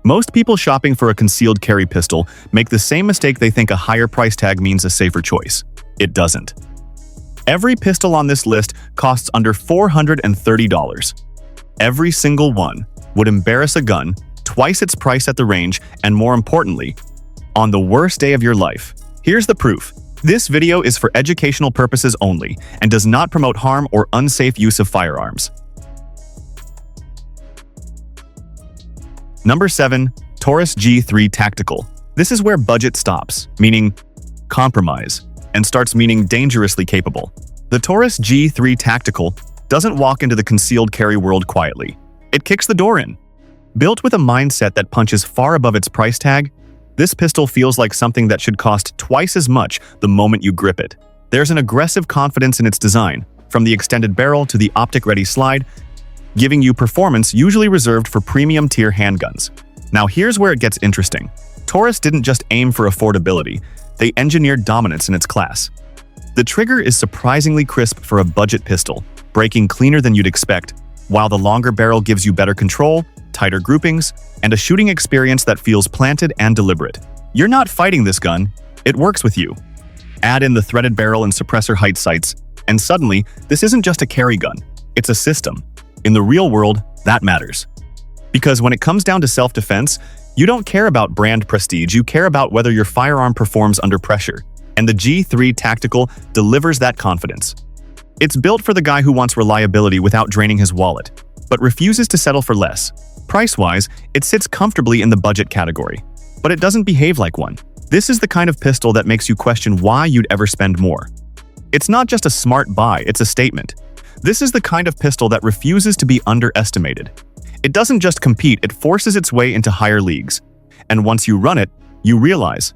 Most people shopping for a concealed carry pistol make the same mistake. They think a higher price tag means a safer choice. It doesn't. Every pistol on this list costs under $430. Every single one would embarrass a gun twice its price at the range, and more importantly, on the worst day of your life. Here's the proof. This video is for educational purposes only and does not promote harm or unsafe use of firearms. Number 7. Taurus G3 Tactical. This is where budget stops, meaning compromise, and starts meaning dangerously capable. The Taurus G3 Tactical doesn't walk into the concealed carry world quietly. It kicks the door in. Built with a mindset that punches far above its price tag, this pistol feels like something that should cost twice as much the moment you grip it. There's an aggressive confidence in its design, from the extended barrel to the optic-ready slide, giving you performance usually reserved for premium-tier handguns. Now here's where it gets interesting. Taurus didn't just aim for affordability, they engineered dominance in its class. The trigger is surprisingly crisp for a budget pistol, breaking cleaner than you'd expect, while the longer barrel gives you better control, tighter groupings, and a shooting experience that feels planted and deliberate. You're not fighting this gun, it works with you. Add in the threaded barrel and suppressor height sights, and suddenly, this isn't just a carry gun, it's a system. In the real world, that matters. Because when it comes down to self-defense, you don't care about brand prestige, you care about whether your firearm performs under pressure. And the G3 Tactical delivers that confidence. It's built for the guy who wants reliability without draining his wallet, but refuses to settle for less. Price-wise, it sits comfortably in the budget category, but it doesn't behave like one. This is the kind of pistol that makes you question why you'd ever spend more. It's not just a smart buy, it's a statement. This is the kind of pistol that refuses to be underestimated. It doesn't just compete, it forces its way into higher leagues. And once you run it, you realize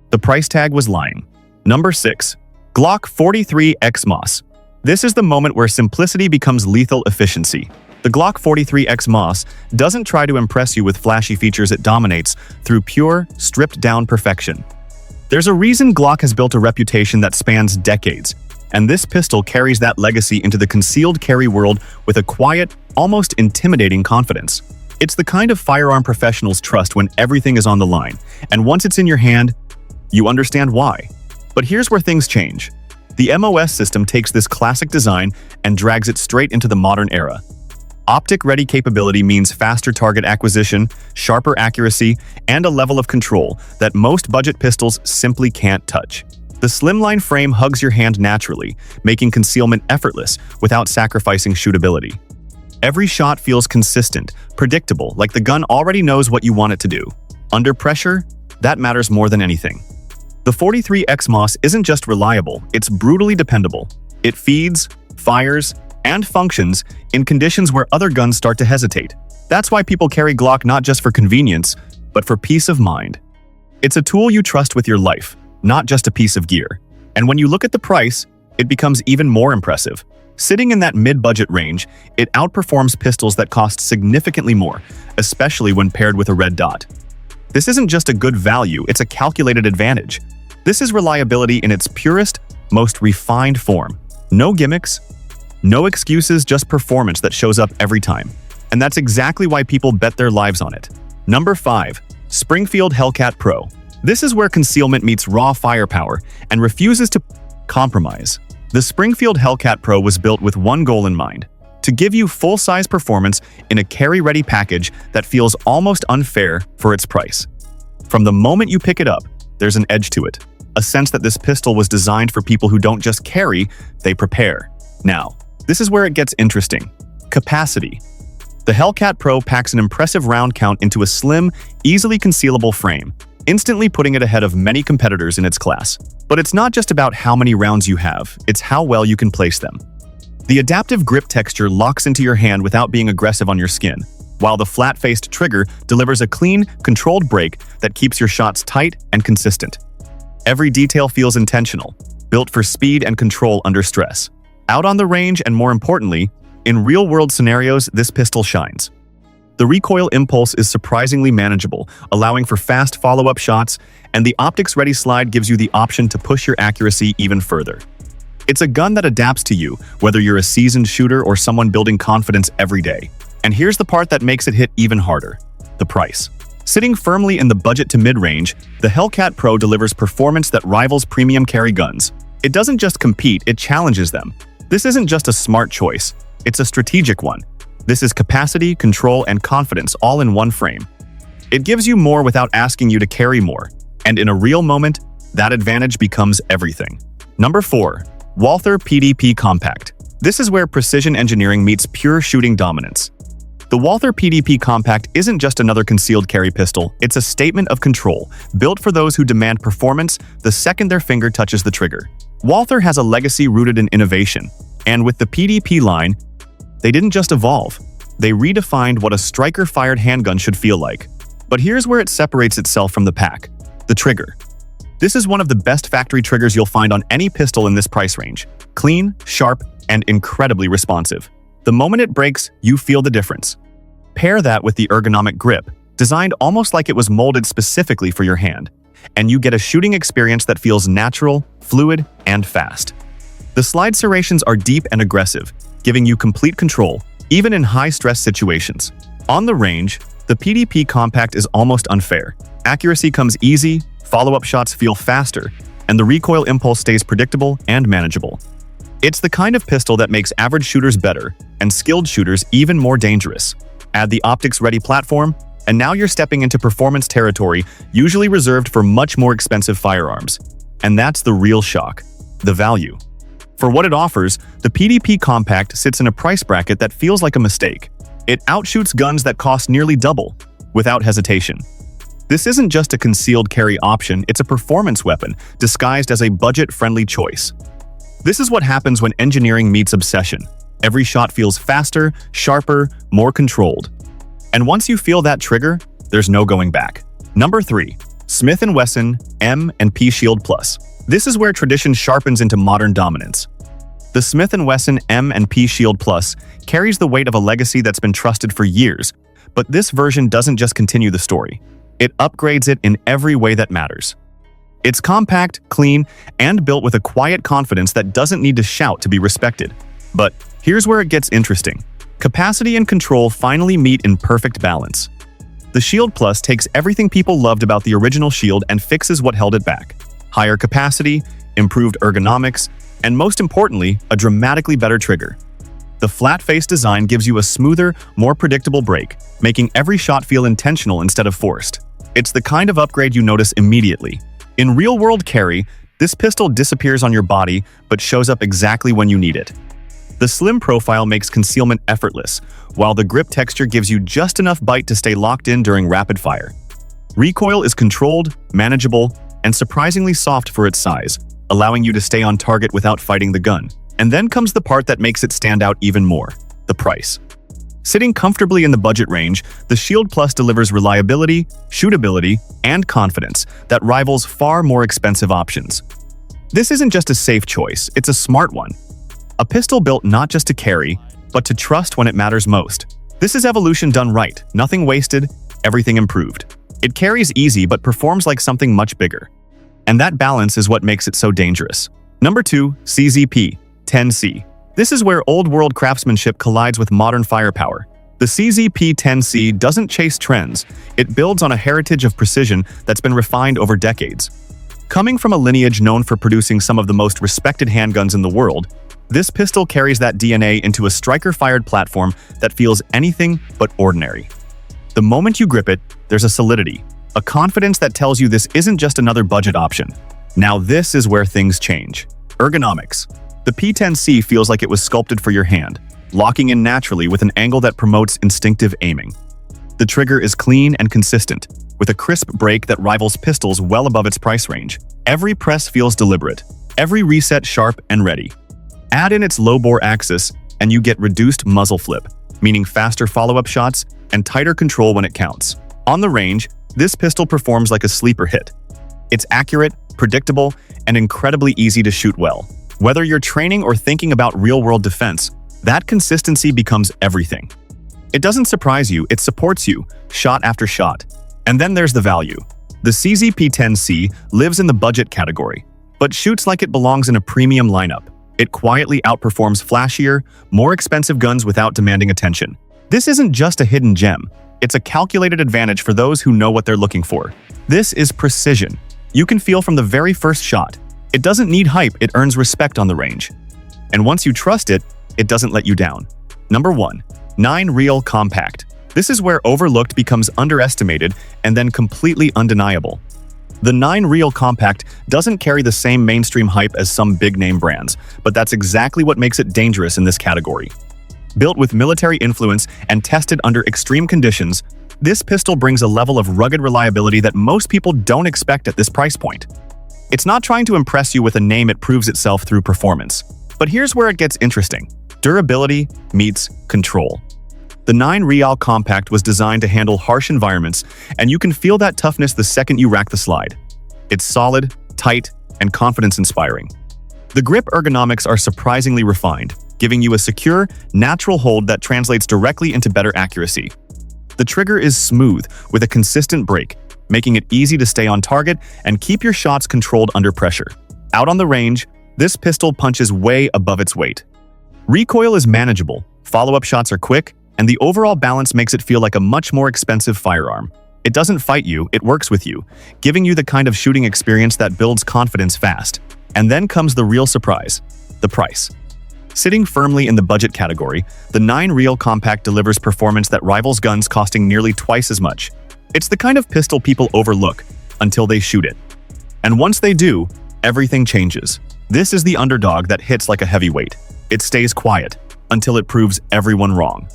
the price tag was lying. Number 6. Glock 43X MOS. This is the moment where simplicity becomes lethal efficiency. The Glock 43X MOS doesn't try to impress you with flashy features, it dominates through pure, stripped-down perfection. There's a reason Glock has built a reputation that spans decades, and this pistol carries that legacy into the concealed carry world with a quiet, almost intimidating confidence. It's the kind of firearm professionals trust when everything is on the line, and once it's in your hand, you understand why. But here's where things change. The MOS system takes this classic design and drags it straight into the modern era. Optic-ready capability means faster target acquisition, sharper accuracy, and a level of control that most budget pistols simply can't touch. The slimline frame hugs your hand naturally, making concealment effortless without sacrificing shootability. Every shot feels consistent, predictable, like the gun already knows what you want it to do. Under pressure, that matters more than anything. The 43X MOS isn't just reliable, it's brutally dependable. It feeds, fires, and functions in conditions where other guns start to hesitate. That's why people carry Glock not just for convenience, but for peace of mind. It's a tool you trust with your life, not just a piece of gear. And when you look at the price, it becomes even more impressive. Sitting in that mid-budget range, it outperforms pistols that cost significantly more, especially when paired with a red dot. This isn't just a good value, it's a calculated advantage. This is reliability in its purest, most refined form. No gimmicks, no excuses, just performance that shows up every time. And that's exactly why people bet their lives on it. Number 5. Springfield Hellcat Pro. This is where concealment meets raw firepower and refuses to compromise. The Springfield Hellcat Pro was built with one goal in mind: to give you full-size performance in a carry-ready package that feels almost unfair for its price. From the moment you pick it up, there's an edge to it, a sense that this pistol was designed for people who don't just carry, they prepare. Now, this is where it gets interesting. Capacity. The Hellcat Pro packs an impressive round count into a slim, easily concealable frame, instantly putting it ahead of many competitors in its class. But it's not just about how many rounds you have, it's how well you can place them. The adaptive grip texture locks into your hand without being aggressive on your skin, while the flat-faced trigger delivers a clean, controlled break that keeps your shots tight and consistent. Every detail feels intentional, built for speed and control under stress. Out on the range, and more importantly, in real-world scenarios, this pistol shines. The recoil impulse is surprisingly manageable, allowing for fast follow-up shots, and the optics-ready slide gives you the option to push your accuracy even further. It's a gun that adapts to you, whether you're a seasoned shooter or someone building confidence every day. And here's the part that makes it hit even harder: the price. Sitting firmly in the budget to mid-range, the Hellcat Pro delivers performance that rivals premium carry guns. It doesn't just compete, it challenges them. This isn't just a smart choice, it's a strategic one. This is capacity, control, and confidence all in one frame. It gives you more without asking you to carry more, and in a real moment, that advantage becomes everything. Number 4. Walther PDP Compact. This is where precision engineering meets pure shooting dominance. The Walther PDP Compact isn't just another concealed carry pistol, it's a statement of control, built for those who demand performance the second their finger touches the trigger. Walther has a legacy rooted in innovation, and with the PDP line, they didn't just evolve, they redefined what a striker-fired handgun should feel like. But here's where it separates itself from the pack: the trigger. This is one of the best factory triggers you'll find on any pistol in this price range. Clean, sharp, and incredibly responsive. The moment it breaks, you feel the difference. Pair that with the ergonomic grip, designed almost like it was molded specifically for your hand, and you get a shooting experience that feels natural, fluid, and fast. The slide serrations are deep and aggressive, giving you complete control, even in high-stress situations. On the range, the PDP Compact is almost unfair. Accuracy comes easy, follow-up shots feel faster, and the recoil impulse stays predictable and manageable. It's the kind of pistol that makes average shooters better and skilled shooters even more dangerous. Add the optics-ready platform, and now you're stepping into performance territory usually reserved for much more expensive firearms. And that's the real shock: the value. For what it offers, the PDP Compact sits in a price bracket that feels like a mistake. It outshoots guns that cost nearly double, without hesitation. This isn't just a concealed carry option, it's a performance weapon disguised as a budget-friendly choice. This is what happens when engineering meets obsession. Every shot feels faster, sharper, more controlled. And once you feel that trigger, there's no going back. Number 3. Smith & Wesson M&P Shield Plus. This is where tradition sharpens into modern dominance. The Smith & Wesson M&P Shield Plus carries the weight of a legacy that's been trusted for years, but this version doesn't just continue the story. It upgrades it in every way that matters. It's compact, clean, and built with a quiet confidence that doesn't need to shout to be respected. But here's where it gets interesting. Capacity and control finally meet in perfect balance. The Shield Plus takes everything people loved about the original Shield and fixes what held it back: higher capacity, improved ergonomics, and most importantly, a dramatically better trigger. The flat-face design gives you a smoother, more predictable break, making every shot feel intentional instead of forced. It's the kind of upgrade you notice immediately. In real-world carry, this pistol disappears on your body but shows up exactly when you need it. The slim profile makes concealment effortless, while the grip texture gives you just enough bite to stay locked in during rapid fire. Recoil is controlled, manageable, and surprisingly soft for its size, allowing you to stay on target without fighting the gun. And then comes the part that makes it stand out even more: the price. Sitting comfortably in the budget range, the Shield Plus delivers reliability, shootability, and confidence that rivals far more expensive options. This isn't just a safe choice, it's a smart one. A pistol built not just to carry, but to trust when it matters most. This is evolution done right: nothing wasted, everything improved. It carries easy but performs like something much bigger. And that balance is what makes it so dangerous. Number 2. CZP-10C. This is where old-world craftsmanship collides with modern firepower. The CZP-10C doesn't chase trends, it builds on a heritage of precision that's been refined over decades. Coming from a lineage known for producing some of the most respected handguns in the world, this pistol carries that DNA into a striker-fired platform that feels anything but ordinary. The moment you grip it, there's a solidity, a confidence that tells you this isn't just another budget option. Now this is where things change. Ergonomics. The P10C feels like it was sculpted for your hand, locking in naturally with an angle that promotes instinctive aiming. The trigger is clean and consistent, with a crisp break that rivals pistols well above its price range. Every press feels deliberate, every reset sharp and ready. Add in its low-bore axis, and you get reduced muzzle flip, meaning faster follow-up shots and tighter control when it counts. On the range, this pistol performs like a sleeper hit. It's accurate, predictable, and incredibly easy to shoot well. Whether you're training or thinking about real-world defense, that consistency becomes everything. It doesn't surprise you, it supports you, shot after shot. And then there's the value. The CZP-10C lives in the budget category, but shoots like it belongs in a premium lineup. It quietly outperforms flashier, more expensive guns without demanding attention. This isn't just a hidden gem, It's a calculated advantage for those who know what they're looking for. This is precision. You can feel from the very first shot. It doesn't need hype, it earns respect on the range. And once you trust it, it doesn't let you down. Number 1. 9 Real Compact. This is where overlooked becomes underestimated and then completely undeniable. The 9 Real Compact doesn't carry the same mainstream hype as some big-name brands, but that's exactly what makes it dangerous in this category. Built with military influence and tested under extreme conditions, this pistol brings a level of rugged reliability that most people don't expect at this price point. It's not trying to impress you with a name, it proves itself through performance. But here's where it gets interesting. Durability meets control. The 9 Real Compact was designed to handle harsh environments, and you can feel that toughness the second you rack the slide. It's solid, tight, and confidence-inspiring. The grip ergonomics are surprisingly refined, giving you a secure, natural hold that translates directly into better accuracy. The trigger is smooth, with a consistent break, making it easy to stay on target and keep your shots controlled under pressure. Out on the range, this pistol punches way above its weight. Recoil is manageable, follow-up shots are quick, and the overall balance makes it feel like a much more expensive firearm. It doesn't fight you, it works with you, giving you the kind of shooting experience that builds confidence fast. And then comes the real surprise: the price. Sitting firmly in the budget category, the 9 Real Compact delivers performance that rivals guns costing nearly twice as much. It's the kind of pistol people overlook until they shoot it. And once they do, everything changes. This is the underdog that hits like a heavyweight. It stays quiet until it proves everyone wrong.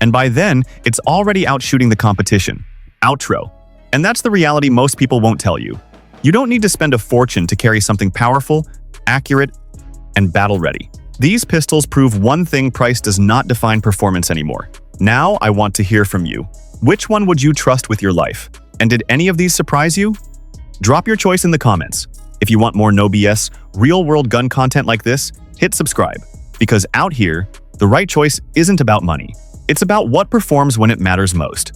And by then, it's already out shooting the competition. Outro. And that's the reality most people won't tell you. You don't need to spend a fortune to carry something powerful, accurate, and battle-ready. These pistols prove one thing: price does not define performance anymore. Now, I want to hear from you. Which one would you trust with your life? And did any of these surprise you? Drop your choice in the comments. If you want more no BS, real-world gun content like this, hit subscribe. Because out here, the right choice isn't about money. It's about what performs when it matters most.